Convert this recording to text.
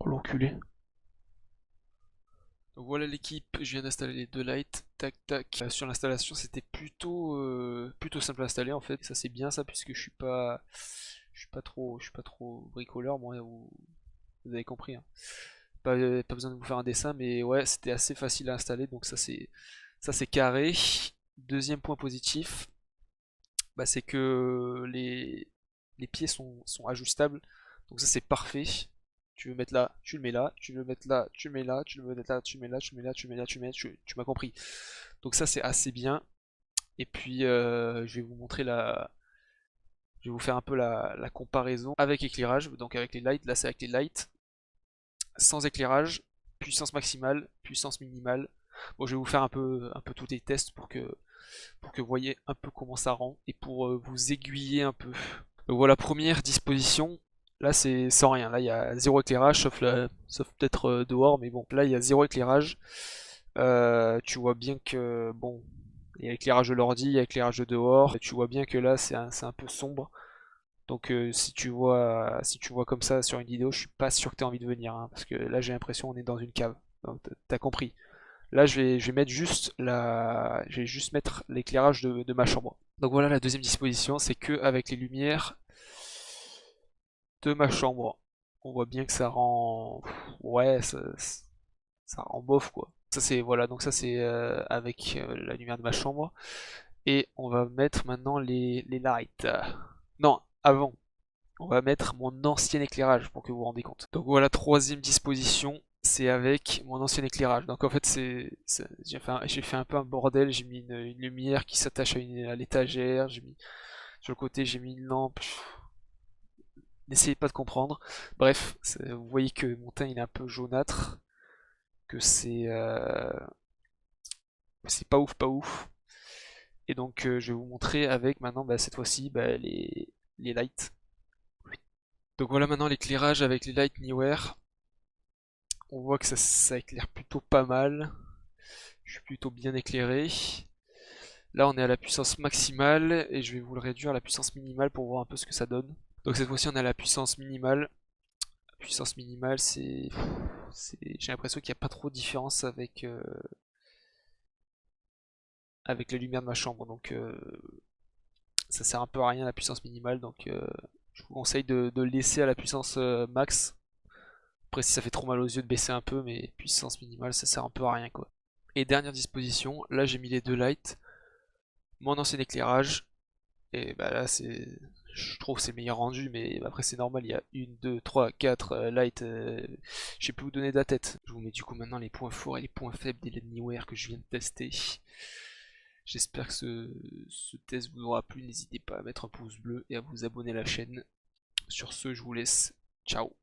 l'enculé. Donc voilà l'équipe, je viens d'installer les deux lights, tac tac. Sur l'installation c'était plutôt simple à installer en fait. Ça c'est bien ça puisque je suis pas trop bricoleur moi, vous avez compris, hein. Pas besoin de vous faire un dessin, mais ouais c'était assez facile à installer, donc ça c'est carré. Deuxième point positif, bah, c'est que les pieds sont ajustables, donc ça c'est parfait. Tu veux mettre là, tu le mets là, tu veux mettre là, tu le mets là, tu veux mettre là, tu le mets là, tu le mets là, tu le mets là, tu le mets là, tu m'as compris. Donc ça c'est assez bien. Et puis je vais vous montrer je vais vous faire un peu la comparaison avec éclairage, donc avec les lights, là c'est avec les lights, sans éclairage, puissance maximale, puissance minimale. Bon, je vais vous faire un peu tous les tests pour que vous voyez un peu comment ça rend et pour vous aiguiller un peu. Donc voilà, première disposition, là c'est sans rien, là il y a zéro éclairage, sauf peut-être dehors, mais bon, là il y a zéro éclairage. Tu vois bien que, bon, il y a l'éclairage de l'ordi, il y a l'éclairage de dehors, tu vois bien que là c'est un peu sombre. Donc si tu vois comme ça sur une vidéo, je suis pas sûr que tu aies envie de venir, hein, parce que là j'ai l'impression qu'on est dans une cave. Donc t'as compris. Là je vais mettre je vais juste mettre l'éclairage de ma chambre. Donc voilà la deuxième disposition, c'est que avec les lumières de ma chambre, on voit bien que ça rend, ouais, ça rend bof quoi. Ça c'est voilà, donc ça c'est avec la lumière de ma chambre. Et on va mettre maintenant les lights. Non, avant, on va mettre mon ancien éclairage pour que vous vous rendez compte. Donc voilà, troisième disposition, c'est avec mon ancien éclairage. Donc en fait, j'ai fait un peu un bordel. J'ai mis une lumière qui s'attache à l'étagère. Sur le côté, j'ai mis une lampe. N'essayez pas de comprendre. Bref, vous voyez que mon teint il est un peu jaunâtre, que c'est pas ouf, pas ouf. Et donc je vais vous montrer avec maintenant, bah, cette fois-ci, bah, les lights. Donc voilà maintenant l'éclairage avec les lights Neewer. On voit que ça éclaire plutôt pas mal. Je suis plutôt bien éclairé. Là on est à la puissance maximale et je vais vous le réduire à la puissance minimale pour voir un peu ce que ça donne. Donc cette fois-ci on est à la puissance minimale. La puissance minimale j'ai l'impression qu'il n'y a pas trop de différence avec la lumière de ma chambre. Donc ça sert un peu à rien la puissance minimale. Donc je vous conseille de le laisser à la puissance max. Après si ça fait trop mal aux yeux de baisser un peu, mais puissance minimale ça sert un peu à rien quoi. Et dernière disposition, là j'ai mis les deux lights, mon ancien éclairage, et bah là je trouve que c'est le meilleur rendu, mais après c'est normal, il y a 1, 2, 3, 4 lights, je sais plus où donner de la tête. Je vous mets du coup maintenant les points forts et les points faibles des LED Neewer que je viens de tester. J'espère que ce test vous aura plu, n'hésitez pas à mettre un pouce bleu et à vous abonner à la chaîne. Sur ce, je vous laisse, ciao.